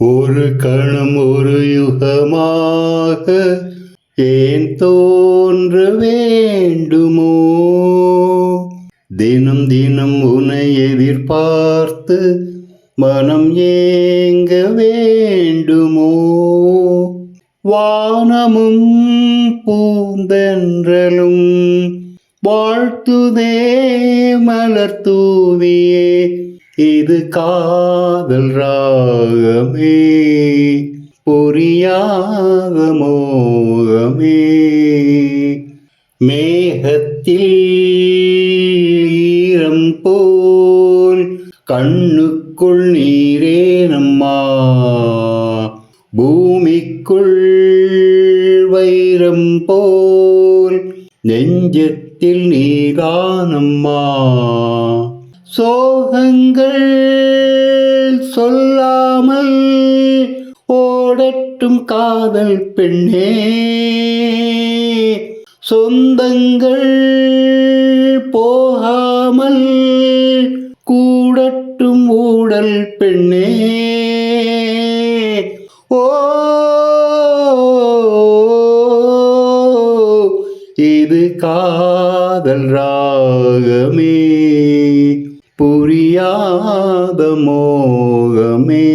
ஒரு கணம் ஒரு யுகமாக ஏன் தோன்ற வேண்டுமோ? தினம் தினம் உன்னை எதிர்பார்த்து மனம் ஏங்க வேண்டுமோ? வானமும் பூந்தென்றலும் வாழ்த்துதே மலர் தூவியே, இது காதல் ராகமே, புரியாத மோகமே. மேகத்தில் ஈரம் போல் கண்ணுக்குள் நீரேனம்மா, பூமிக்குள் வைரம் போல் நெஞ்சத்தில் நீதானம்மா. சோகங்கள் சொல்லாமல் ஓடட்டும் காதல் பெண்ணே, சொந்தங்கள் போகாமல் கூடட்டும் ஊடல் பெண்ணே. ஓ, இது காதல் ராகமே, புரியாத மோகமே.